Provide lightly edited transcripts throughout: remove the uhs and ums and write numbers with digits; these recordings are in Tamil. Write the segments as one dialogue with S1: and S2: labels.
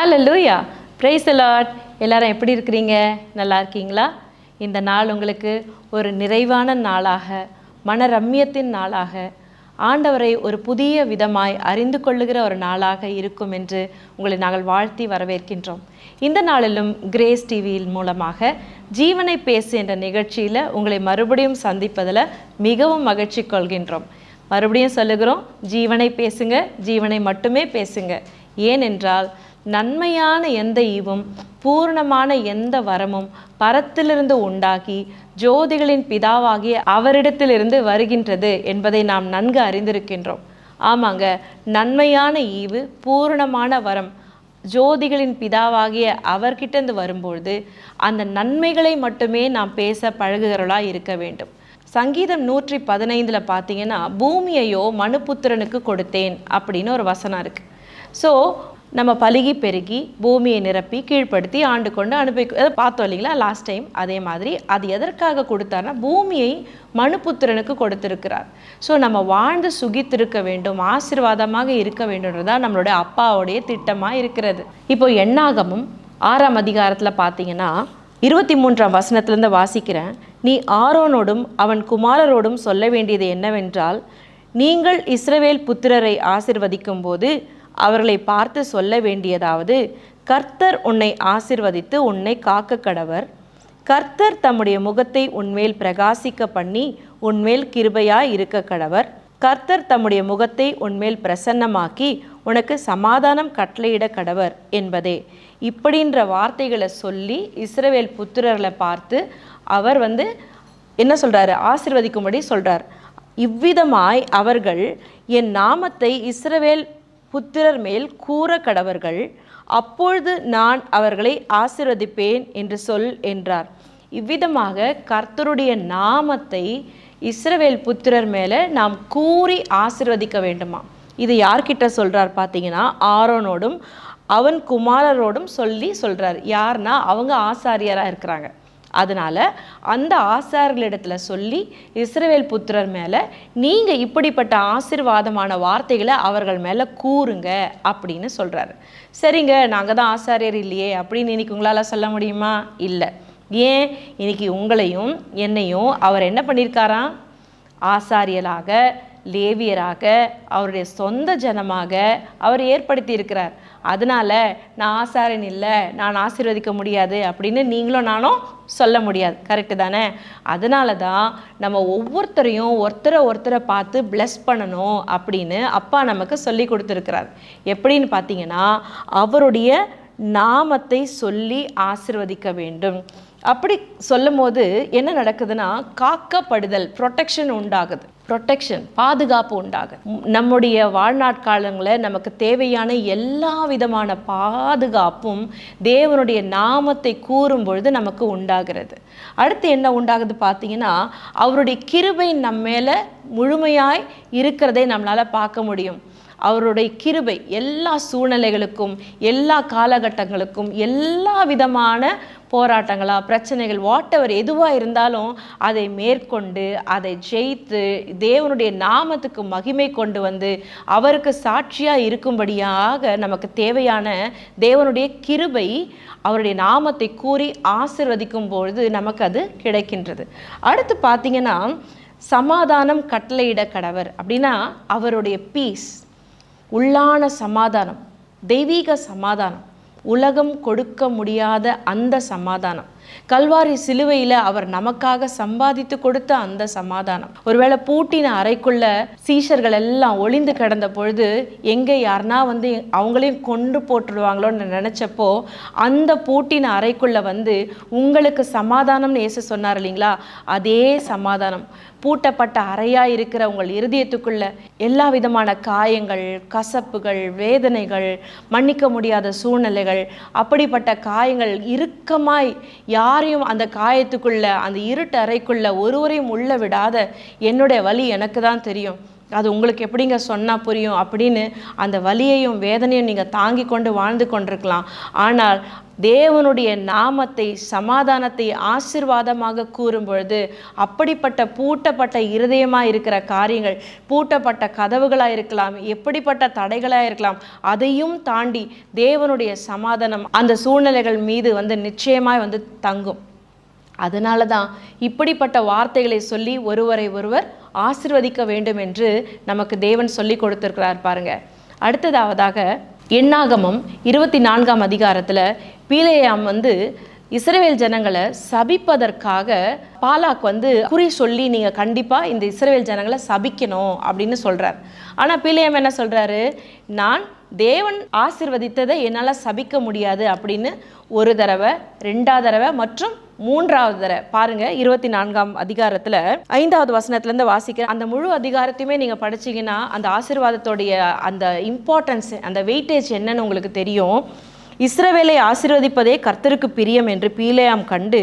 S1: Hallelujah, praise the Lord. எல்லாரும் எப்படி இருக்கிறீங்க? நல்லா இருக்கீங்களா? இந்த நாள் உங்களுக்கு ஒரு நிறைவான நாளாக, மனரம்யத்தின் நாளாக, ஆண்டவரை ஒரு புதிய விதமாய் அறிந்து கொள்ளுகிற ஒரு நாளாக இருக்கும் என்று உங்களை நாங்கள் வாழ்த்தி வரவேற்கின்றோம். இந்த நாளிலும் கிரேஸ் டிவியின் மூலமாக ஜீவனை பேசு என்ற நிகழ்ச்சியில் உங்களை மறுபடியும் சந்திப்பதில் மிகவும் மகிழ்ச்சி கொள்கின்றோம். மறுபடியும் சொல்லுகிறோம், ஜீவனை பேசுங்க, ஜீவனை மட்டுமே பேசுங்க. ஏனென்றால் நன்மையான எந்த ஈவும் பூர்ணமான எந்த வரமும் பரத்திலிருந்து உண்டாகி ஜோதிகளின் பிதாவாகிய அவரிடத்திலிருந்து வருகின்றது என்பதை நாம் நன்கு அறிந்திருக்கின்றோம். ஆமாங்க, நன்மையான ஈவு பூர்ணமான வரம் ஜோதிகளின் பிதாவாகிய அவர்கிட்டருந்து வரும்பொழுது அந்த நன்மைகளை மட்டுமே நாம் பேச பழகுகிறவர்களாக இருக்க வேண்டும். சங்கீதம் 115 பார்த்தீங்கன்னா, பூமியையோ மனுபுத்திரனுக்கு கொடுத்தேன் அப்படின்னு ஒரு வசனம் இருக்குது. ஸோ நம்ம பலுகி பெருகி பூமியை நிரப்பி கீழ்ப்படுத்தி ஆண்டு கொண்டு அனுப்பி பார்த்தோம் இல்லைங்களா லாஸ்ட் டைம். அதே மாதிரி அது எதற்காக கொடுத்தார்னா, பூமியை மனுபுத்திரனுக்கு கொடுத்திருக்கிறார். ஸோ நம்ம வாழ்ந்து சுகித்திருக்க வேண்டும், ஆசீர்வாதமாக இருக்க வேண்டும்ன்றதான் நம்மளுடைய அப்பாவுடைய திட்டமாக இருக்கிறது. இப்போ எண்ணாகமும் 6ஆம் அதிகாரத்தில் பார்த்தீங்கன்னா 23ஆம் வசனத்திலேருந்து வாசிக்கிறேன். நீ ஆரோனோடும் அவன் குமாரரோடும் சொல்ல வேண்டியது என்னவென்றால், நீங்கள் இஸ்ரவேல் புத்திரரை ஆசீர்வதிக்கும் போது அவர்களை பார்த்து சொல்ல வேண்டியதாவது, கர்த்தர் உன்னை ஆசீர்வதித்து உன்னை காக்க கடவர். கர்த்தர் தம்முடைய முகத்தை உன்மேல் பிரகாசிக்க பண்ணி உன்மேல் கிருபையாய் இருக்க கடவர். கர்த்தர் தம்முடைய முகத்தை உன்மேல் பிரசன்னமாக்கி உனக்கு சமாதானம் கட்டளையிட கடவர் என்பதே. இப்படின்ற வார்த்தைகளை சொல்லி இஸ்ரவேல் புத்திரர்களை பார்த்து அவர் என்ன சொல்கிறாரு? ஆசீர்வதிக்கும்படி சொல்கிறார். இவ்விதமாய் அவர்கள் என் நாமத்தை இஸ்ரவேல் புத்திரர் மேல் கூற கடவர்கள், அப்பொழுது நான் அவர்களை ஆசீர்வதிப்பேன் என்று சொல் என்றார். இவ்விதமாக கர்த்தருடைய நாமத்தை இஸ்ரவேல் புத்திரர் மேலே நாம் கூறி ஆசீர்வதிக்க வேண்டுமா? இது யார்கிட்ட சொல்கிறார் பார்த்தீங்கன்னா, ஆரோனோடும் அவன் குமாரரோடும் சொல்கிறார். யார்னா, அவங்க ஆசாரியராக இருக்கிறாங்க. அதனால் அந்த ஆசாரியர்களிடத்தில் சொல்லி இஸ்ரவேல் புத்திரர் மேலே நீங்கள் இப்படிப்பட்ட ஆசீர்வாதமான வார்த்தைகளை அவர்கள் மேலே கூறுங்க அப்படின்னு சொல்கிறாரு. சரிங்க, நாங்கள் தான் ஆசாரியர் இல்லையே அப்படின்னு இன்னைக்கு உங்களால் சொல்ல முடியுமா? இல்லை. ஏன்? இன்னைக்கு உங்களையும் என்னையும் அவர் என்ன பண்ணியிருக்காராம்? ஆசாரியராக, லேவியராக, அவருடைய சொந்த ஜனமாக அவர் ஏற்படுத்தி இருக்கிறார். அதனால் நான் ஆசாரியன் இல்லை, நான் ஆசீர்வதிக்க முடியாது அப்படின்னு நீங்களும் நானும் சொல்ல முடியாது. கரெக்டு தானே? அதனால தான் நம்ம ஒவ்வொருத்தரையும் ஒருத்தரை பார்த்து பிளஸ் பண்ணணும் அப்படின்னு அப்பா நமக்கு சொல்லி கொடுத்துருக்கிறார். எப்படின்னு பார்த்தீங்கன்னா, அவருடைய நாமத்தை சொல்லி ஆசீர்வதிக்க வேண்டும். அப்படி சொல்லும் போது என்ன நடக்குதுன்னா, காக்கப்படுதல், ப்ரொடெக்ஷன் உண்டாகுது. ப்ரொடெக்ஷன், பாதுகாப்பு உண்டாகுது. நம்முடைய வாழ்நாட்காலங்களில் நமக்கு தேவையான எல்லா விதமான பாதுகாப்பும் தேவனுடைய நாமத்தை கூறும் பொழுது நமக்கு உண்டாகிறது. அடுத்து என்ன உண்டாகுது பார்த்தீங்கன்னா, அவருடைய கிருபை நம்ம மேலே முழுமையாய் இருக்கிறதை நம்மளால் பார்க்க முடியும். அவருடைய கிருபை எல்லா சூழ்நிலைகளுக்கும், எல்லா காலகட்டங்களுக்கும், எல்லா விதமான போராட்டங்களா, பிரச்சனைகள், வாட் எவர் எதுவாக இருந்தாலும் அதை மேற்கொண்டு அதை ஜெயித்து தேவனுடைய நாமத்துக்கு மகிமை கொண்டு அவருக்கு சாட்சியாக இருக்கும்படியாக நமக்கு தேவையான தேவனுடைய கிருபை அவருடைய நாமத்தை கூறி ஆசீர்வதிக்கும் பொழுது நமக்கு அது கிடைக்கின்றது. அடுத்து பார்த்தீங்கன்னா, சமாதானம் கட்டளையிட கடவர் அப்படின்னா அவருடைய பீஸ், உள்ளான சமாதானம், தெய்வீக சமாதானம், உலகம் கொடுக்க முடியாத அந்த சமாதானம், கல்வாரி சிலுவையில் அவர் நமக்காக சம்பாதித்து கொடுத்த அந்த சமாதானம். ஒருவேளை பூட்டின அறைக்குள்ள சீஷர்கள் எல்லாம் ஒளிந்து கிடந்த பொழுது எங்கே யாருனா அவங்களையும் கொண்டு போட்டுடுவாங்களோன்னு நினச்சப்போ அந்த பூட்டின அறைக்குள்ள உங்களுக்கு சமாதானம்னு இயேசு சொன்னார் இல்லைங்களா? அதே சமாதானம் பூட்டப்பட்ட அறையாக இருக்கிற உங்கள் இருதயத்துக்குள்ள எல்லா விதமான காயங்கள், கசப்புகள், வேதனைகள், மன்னிக்க முடியாத சூழ்நிலைகள், அப்படிப்பட்ட காயங்கள் இறுக்கமாய் யாரையும் அந்த காயத்துக்குள்ள, அந்த இருட்டு அறைக்குள்ள ஒருவரையும் உள்ள விடாத, என்னுடைய வலி எனக்கு தான் தெரியும், அது உங்களுக்கு எப்படிங்க சொன்னால் புரியும் அப்படின்னு அந்த வலியையும் வேதனையும் நீங்கள் தாங்கி கொண்டு வாழ்ந்து கொண்டிருக்கலாம். ஆனால் தேவனுடைய நாமத்தை, சமாதானத்தை ஆசீர்வாதமாக கூறும் பொழுது அப்படிப்பட்ட பூட்டப்பட்ட இருதயமாக இருக்கிற காரியங்கள், பூட்டப்பட்ட கதவுகளாக இருக்கலாம், எப்படிப்பட்ட தடைகளாக இருக்கலாம், அதையும் தாண்டி தேவனுடைய சமாதானம் அந்த சூழ்நிலைகள் மீது நிச்சயமாய் தங்கும். அதனால தான் இப்படிப்பட்ட வார்த்தைகளை சொல்லி ஒருவரை ஒருவர் ஆசீர்வதிக்க வேண்டும் என்று நமக்கு தேவன் சொல்லி கொடுத்திருக்கிறார் பாருங்க. அடுத்ததாவதாக எண்ணாகமம் 24ஆம் அதிகாரத்தில் பீலேயாம் இஸ்ரவேல் ஜனங்களை சபிப்பதற்காக பாலாக் குறி சொல்லி நீங்கள் கண்டிப்பாக இந்த இஸ்ரவேல் ஜனங்களை சபிக்கணும் அப்படின்னு சொல்கிறார். ஆனால் பீலேயாம் என்ன சொல்கிறாரு, நான் தேவன் ஆசீர்வதித்ததை என்னால் சபிக்க முடியாது அப்படின்னு ஒரு தடவை, 2வது தடவை மற்றும் 3வது தடவை பாருங்க. 24ஆம் அதிகாரத்தில் 5வது வசனத்திலேருந்து வாசிக்கிற அந்த முழு அதிகாரத்தையுமே நீங்கள் படிச்சீங்கன்னா அந்த ஆசீர்வாதத்தோடைய அந்த இம்பார்ட்டன்ஸ், அந்த வெயிட்டேஜ் என்னன்னு உங்களுக்கு தெரியும். இஸ்ரவேலை ஆசீர்வதிப்பதே கர்த்தருக்கு பிரியம் என்று பீலேயாம் கண்டு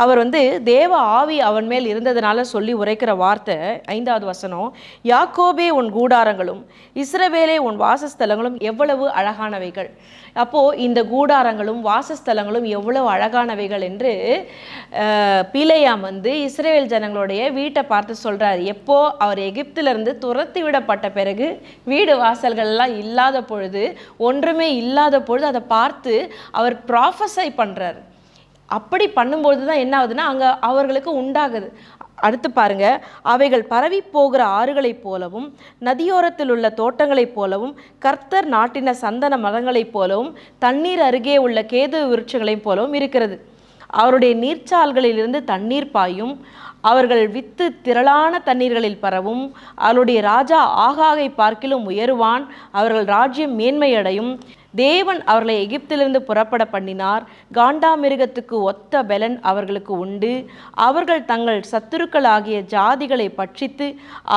S1: அவர் தேவ ஆவி அவன் மேல் இருந்ததுனால சொல்லி உரைக்கிற வார்த்தை 5வது வசனம், யாக்கோபே உன் கூடாரங்களும் இஸ்ரவேலே உன் வாசஸ்தலங்களும் எவ்வளவு அழகானவைகள். அப்போது இந்த கூடாரங்களும் வாசஸ்தலங்களும் எவ்வளவு அழகானவைகள் என்று பீலேயாம் இஸ்ரவேல் ஜனங்களுடைய வீட்டை பார்த்து சொல்கிறார். எப்போ அவர் எகிப்திலிருந்து துரத்தி விடப்பட்ட பிறகு, வீடு வாசல்கள்லாம் இல்லாத பொழுது, ஒன்றுமே இல்லாத பொழுது அதை பார்த்து அவர் ப்ராஃபஸை பண்ணுறார். அப்படி பண்ணும்பொழுது தான் என்ன ஆகுதுன்னா அங்கே அவர்களுக்கு உண்டாகுது. அடுத்து பாருங்க, அவைகள் பரவி போகிற ஆறுகளைப் போலவும் நதியோரத்தில் உள்ள தோட்டங்களைப் போலவும் கர்த்தர் நாட்டின சந்தன மரங்களைப் போலவும் தண்ணீர் அருகே உள்ள கேது விருட்சங்களைப் போலவும் இருக்கிறது. அவருடைய நீர்ச்சால்களிலிருந்து தண்ணீர் பாயும், அவர்கள் வித்து திரளான தண்ணீர்களில் பரவும். அவருடைய ராஜா ஆகாகை பார்க்கிலும் உயருவான், அவர்கள் ராஜ்யம் மேன்மையடையும். தேவன் அவர்களை எகிப்திலிருந்து புறப்பட பண்ணினார். காண்டாமிருகத்துக்கு ஒத்த பெலன் அவர்களுக்கு உண்டு. அவர்கள் தங்கள் சத்துருக்களாகிய ஜாதிகளை பட்சித்து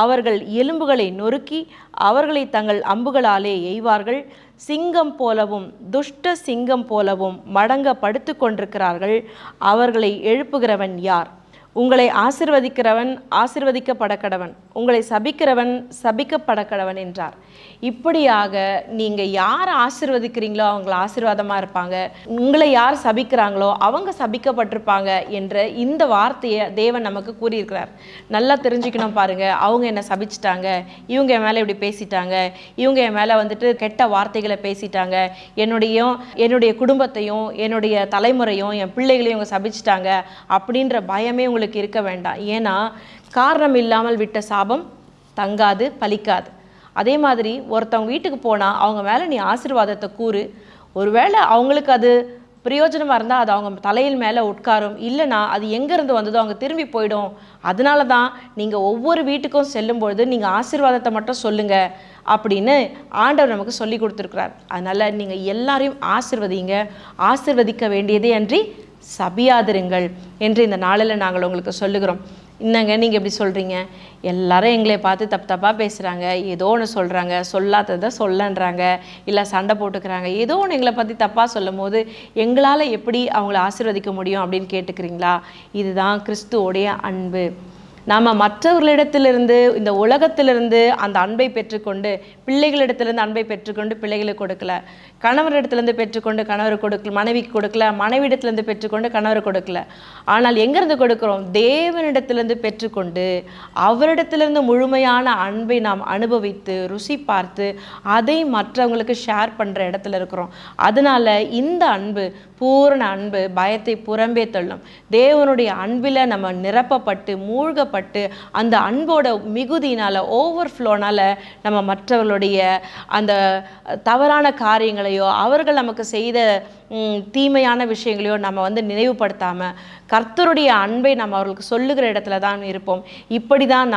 S1: அவர்கள் எலும்புகளை நொறுக்கி அவர்களை தங்கள் அம்புகளாலே எய்வார்கள். சிங்கம் போலவும் துஷ்ட சிங்கம் போலவும் மடங்க படுத்து கொண்டிருக்கிறார்கள். அவர்களை எழுப்புகிறவன் யார்? உங்களை ஆசீர்வதிக்கிறவன் ஆசீர்வதிக்கப்படக்கடவன், உங்களை சபிக்கிறவன் சபிக்கப்படக்கடவன் என்றார். இப்படியாக நீங்கள் யார் ஆசீர்வதிக்கிறீங்களோ அவங்க ஆசீர்வாதமாக இருப்பாங்க, உங்களை யார் சபிக்கிறாங்களோ அவங்க சபிக்கப்பட்டிருப்பாங்க என்ற இந்த வார்த்தையை தேவன் நமக்கு கூறியிருக்கிறார். நல்லா தெரிஞ்சுக்கணும் பாருங்க. அவங்க என்னை சபிச்சிட்டாங்க, இவங்க என் மேலே இப்படி பேசிட்டாங்க, இவங்க என் மேலே கெட்ட வார்த்தைகளை பேசிட்டாங்க, என்னுடைய குடும்பத்தையும் என்னுடைய தலைமுறையும் என் பிள்ளைகளையும் இவங்க சபிச்சிட்டாங்க அப்படின்ற பயமே உங்களுக்கு இருக்க வேண்டாம். ஏன்னா காரணம் இல்லாமல் விட்ட சாபம் தங்காது, பலிக்காது. அதே மாதிரி ஒருத்தவங்க வீட்டுக்கு போனால் அவங்க மேலே நீ ஆசீர்வாதத்தை கூறு. ஒருவேளை அவங்களுக்கு அது பிரயோஜனமாக இருந்தால் அது அவங்க தலையில் மேலே உட்காரும், இல்லைனா அது எங்கேருந்து வந்ததோ அவங்க திரும்பி போயிடும். அதனால தான் நீங்கள் ஒவ்வொரு வீட்டுக்கும் செல்லும்பொழுது நீங்கள் ஆசீர்வாதத்தை மட்டும் சொல்லுங்கள் அப்படின்னு ஆண்டவர் நமக்கு சொல்லி கொடுத்துருக்கிறார். அதனால் நீங்கள் எல்லாரையும் ஆசீர்வதிங்க, ஆசீர்வதிக்க வேண்டியதே அன்றி சபியாதிருங்கள் என்று இந்த நாளில் நாங்கள் உங்களுக்கு சொல்லுகிறோம். என்னங்க நீங்கள் எப்படி சொல்கிறீங்க? எல்லாரும் எங்களை பார்த்து தப்பாக பேசுகிறாங்க, ஏதோ ஒன்று சொல்கிறாங்க, சொல்லாததை சொல்லன்றாங்க, இல்லை சண்டை போட்டுக்கிறாங்க, ஏதோ ஒன்று எங்களை பற்றி தப்பாக சொல்லும் போது எங்களால் எப்படி அவங்கள ஆசீர்வதிக்க முடியும் அப்படின்னு கேட்டுக்கிறீங்களா? இதுதான் கிறிஸ்துவோடைய அன்பு. நாம் மற்றவர்களிடத்திலிருந்து, இந்த உலகத்திலிருந்து அந்த அன்பை பெற்றுக்கொண்டு, பிள்ளைகளிடத்திலிருந்து அன்பை பெற்றுக்கொண்டு பிள்ளைகளுக்கு கொடுக்கல, கணவரிடத்துலேருந்து பெற்றுக்கொண்டு கணவருக்கு கொடுக்கல, மனைவிக்கு கொடுக்கல, மனைவிடத்துலேருந்து பெற்றுக்கொண்டு கணவருக்கு கொடுக்கல. ஆனால் எங்கேருந்து கொடுக்குறோம்? தேவனிடத்திலிருந்து பெற்றுக்கொண்டு அவரிடத்திலிருந்து முழுமையான அன்பை நாம் அனுபவித்து ருசி பார்த்து அதை மற்றவங்களுக்கு ஷேர் பண்ணுற இடத்துல இருக்கிறோம். அதனால் இந்த அன்பு, பூரண அன்பு பயத்தை புறம்பே தள்ளும். தேவனுடைய அன்பில் நம்ம நிரப்பப்பட்டு மூழ்கப்பட்டு அந்த அன்போட மிகுதியினால், ஓவர்ஃப்ளோனால் நம்ம மற்றவர்களுடைய அந்த தவறான காரியங்களையோ அவர்கள் நமக்கு செய்த தீமையான விஷயங்களையோ நம்ம நினைவுபடுத்தாமல் கர்த்தருடைய அன்பை நம்ம அவர்களுக்கு சொல்லுகிற இடத்துல தான் இருப்போம். இப்படி தான்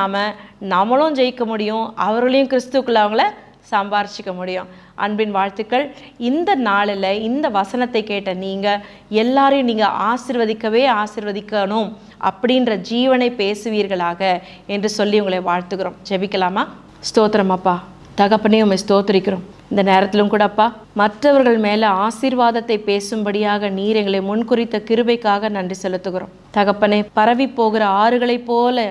S1: நம்மளும் ஜெயிக்க முடியும், அவர்களையும் கிறிஸ்துக்குள்ள அவங்கள சம்பாரிச்சிக்க முடியும். அன்பின் வாழ்த்துக்கள். இந்த நாளில் இந்த வசனத்தை கேட்ட நீங்கள் எல்லாரையும் நீங்கள் ஆசீர்வதிக்கணும் அப்படின்ற ஜீவனை பேசுவீர்களாக என்று சொல்லி உங்களை வாழ்த்துக்கிறோம். ஜெபிக்கலாமா? ஸ்தோத்திரம் அப்பா, தகப்பனே உம்மை ஸ்தோத்திரிக்கிறோம். இந்த நேரத்திலும் கூட அப்பா, மற்றவர்கள் மேலே ஆசீர்வாதத்தை பேசும்படியாக நீர் எங்களை முன்குறித்த கிருபைக்காக நன்றி செலுத்துகிறோம். தகப்பனே, பரவி போகிற ஆறுகளைப் போல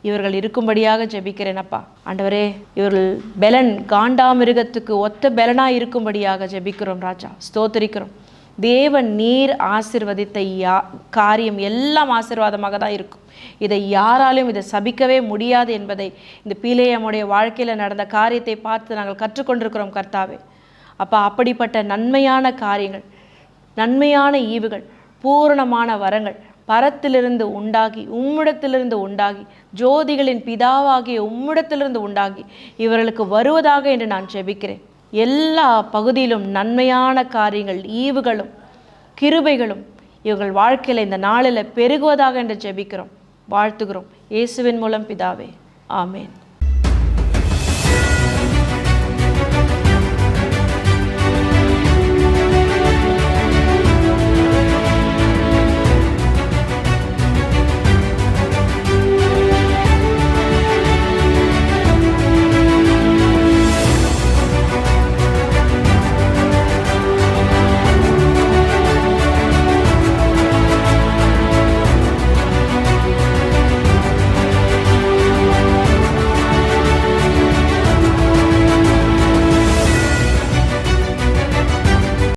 S1: இவர்கள் இருக்கும்படியாக ஜெபிக்கிறேன் அப்பா. ஆண்டவரே, இவர்கள் பெலன் காண்டாமிருகத்துக்கு ஒத்த பெலனாக இருக்கும்படியாக ஜெபிக்கிறோம் ராஜா. ஸ்தோத்திரிக்கிறோம். தேவன் நீர் ஆசீர்வதித்த காரியம் எல்லாம் ஆசீர்வாதமாக தான் இருக்கும். இதை யாராலும் இதை சபிக்கவே முடியாது என்பதை இந்த பிலேயாமுடைய வாழ்க்கையில் நடந்த காரியத்தை பார்த்து நாங்கள் கற்றுக்கொண்டிருக்கிறோம் கர்த்தாவே. அப்பா, அப்படிப்பட்ட நன்மையான காரியங்கள், நன்மையான ஈவுகள், பூரணமான வரங்கள் பரத்திலிருந்து உண்டாகி, உம்மிடத்திலிருந்து உண்டாகி, ஜோதிகளின் பிதாவாகிய உம்மிடத்திலிருந்து உண்டாகி இவர்களுக்கு வருவதாக என்று நான் ஜெபிக்கிறேன். எல்லா பகுதியிலும் நன்மையான காரியங்கள், ஈவுகளும் கிருபைகளும் இவர்கள் வாழ்க்கையில் இந்த நாளில் பெருகுவதாக என்று ஜெபிக்கிறோம், வாழ்த்துகிறோம். இயேசுவின் மூலம் பிதாவே, ஆமேன்.